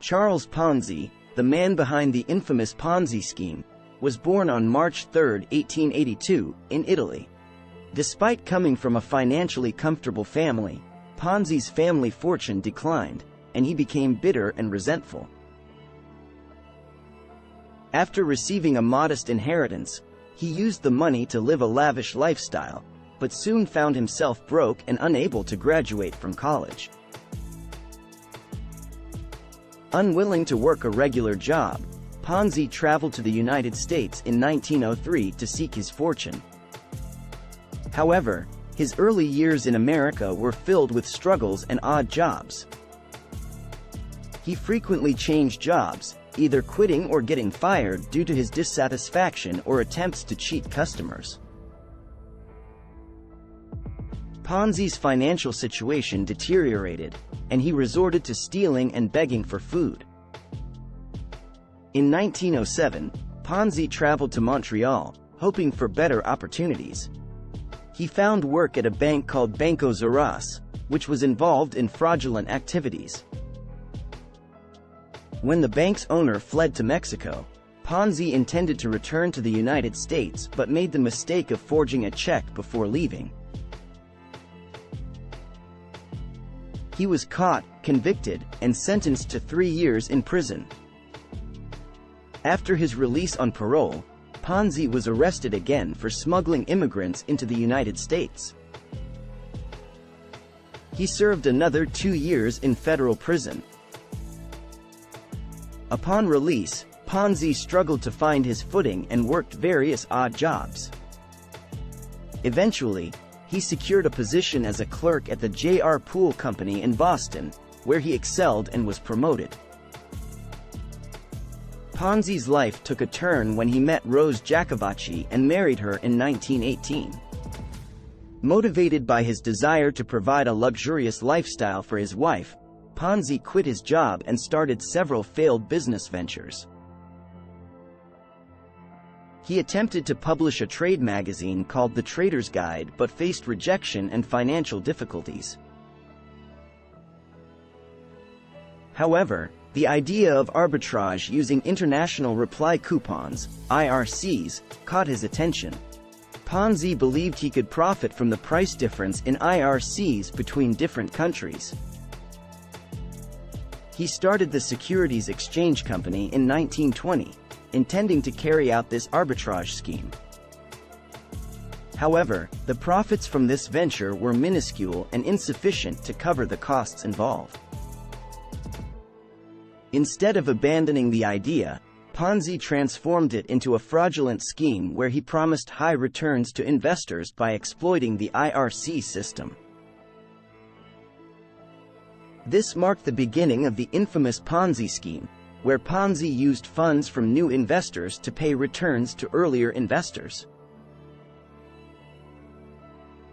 Charles Ponzi, the man behind the infamous Ponzi scheme, was born on March 3, 1882, in Italy. Despite coming from a financially comfortable family, Ponzi's family fortune declined, and he became bitter and resentful. After receiving a modest inheritance, he used the money to live a lavish lifestyle, but soon found himself broke and unable to graduate from college. Unwilling to work a regular job, Ponzi traveled to the United States in 1903 to seek his fortune. However, his early years in America were filled with struggles and odd jobs. He frequently changed jobs, either quitting or getting fired due to his dissatisfaction or attempts to cheat customers. Ponzi's financial situation deteriorated, and he resorted to stealing and begging for food. In 1907, Ponzi traveled to Montreal, hoping for better opportunities. He found work at a bank called Banco Zaras, which was involved in fraudulent activities. When the bank's owner fled to Mexico, Ponzi intended to return to the United States but made the mistake of forging a check before leaving. He was caught, convicted, and sentenced to 3 years in prison. After his release on parole, Ponzi was arrested again for smuggling immigrants into the United States. He served another 2 years in federal prison. Upon release, Ponzi struggled to find his footing and worked various odd jobs. Eventually, he secured a position as a clerk at the J.R. Poole Company in Boston, where he excelled and was promoted. Ponzi's life took a turn when he met Rose Giacovacci and married her in 1918. Motivated by his desire to provide a luxurious lifestyle for his wife, Ponzi quit his job and started several failed business ventures. He attempted to publish a trade magazine called The Trader's Guide but faced rejection and financial difficulties. However, the idea of arbitrage using international reply coupons, IRCs, caught his attention. Ponzi believed he could profit from the price difference in IRCs between different countries. He started the Securities Exchange Company in 1920, intending to carry out this arbitrage scheme. However, the profits from this venture were minuscule and insufficient to cover the costs involved. Instead of abandoning the idea, Ponzi transformed it into a fraudulent scheme where he promised high returns to investors by exploiting the IRC system. This marked the beginning of the infamous Ponzi scheme, where Ponzi used funds from new investors to pay returns to earlier investors.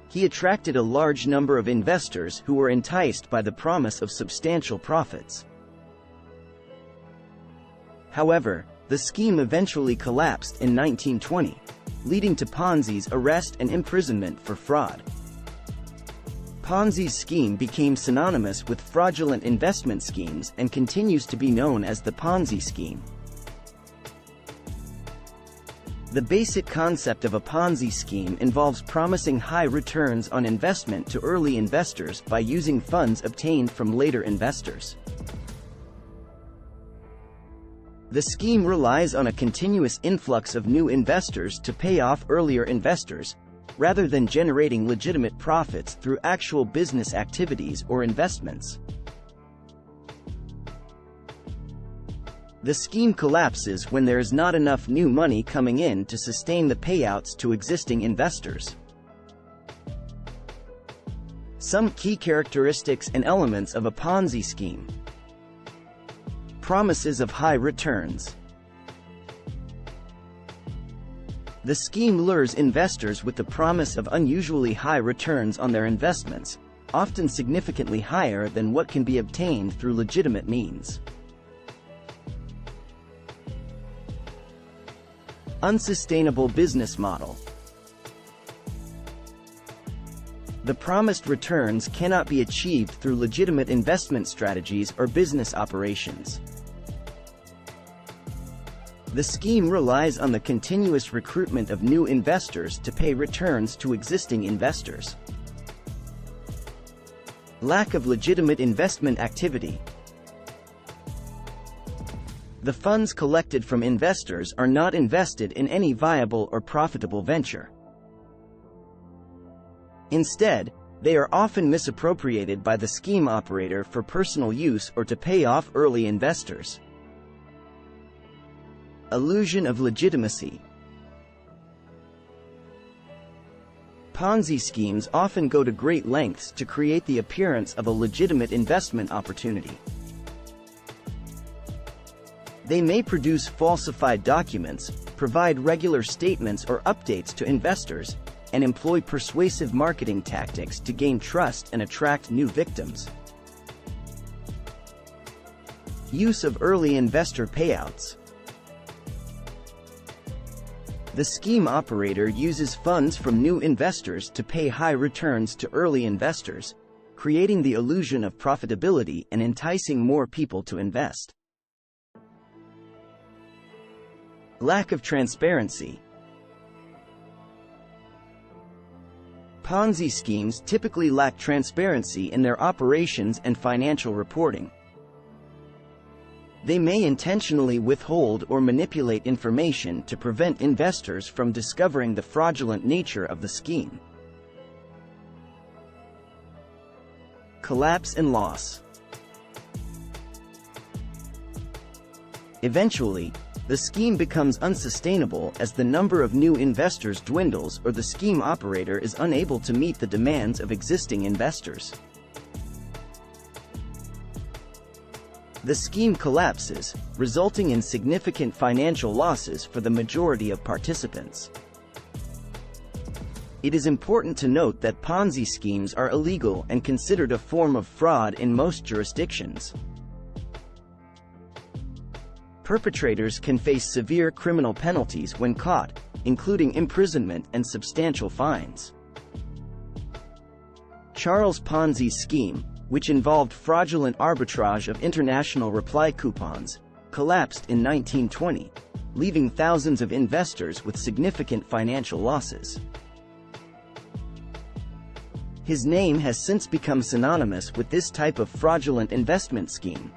He attracted a large number of investors who were enticed by the promise of substantial profits. However, the scheme eventually collapsed in 1920, leading to Ponzi's arrest and imprisonment for fraud. Ponzi's scheme became synonymous with fraudulent investment schemes and continues to be known as the Ponzi scheme. The basic concept of a Ponzi scheme involves promising high returns on investment to early investors by using funds obtained from later investors. The scheme relies on a continuous influx of new investors to pay off earlier investors, rather than generating legitimate profits through actual business activities or investments. The scheme collapses when there is not enough new money coming in to sustain the payouts to existing investors. Some key characteristics and elements of a Ponzi scheme. Promises of high returns. The scheme lures investors with the promise of unusually high returns on their investments, often significantly higher than what can be obtained through legitimate means. Unsustainable business model. The promised returns cannot be achieved through legitimate investment strategies or business operations. The scheme relies on the continuous recruitment of new investors to pay returns to existing investors. Lack of legitimate investment activity. The funds collected from investors are not invested in any viable or profitable venture. Instead, they are often misappropriated by the scheme operator for personal use or to pay off early investors. Illusion of legitimacy. Ponzi schemes often go to great lengths to create the appearance of a legitimate investment opportunity. They may produce falsified documents, provide regular statements or updates to investors, and employ persuasive marketing tactics to gain trust and attract new victims. Use of early investor payouts. The scheme operator uses funds from new investors to pay high returns to early investors, creating the illusion of profitability and enticing more people to invest. Lack of transparency. Ponzi schemes typically lack transparency in their operations and financial reporting. They may intentionally withhold or manipulate information to prevent investors from discovering the fraudulent nature of the scheme. Collapse and loss. Eventually, the scheme becomes unsustainable as the number of new investors dwindles or the scheme operator is unable to meet the demands of existing investors. The scheme collapses, resulting in significant financial losses for the majority of participants. It is important to note that Ponzi schemes are illegal and considered a form of fraud in most jurisdictions. Perpetrators can face severe criminal penalties when caught, including imprisonment and substantial fines. Charles Ponzi's scheme, which involved fraudulent arbitrage of international reply coupons, collapsed in 1920, leaving thousands of investors with significant financial losses. His name has since become synonymous with this type of fraudulent investment scheme.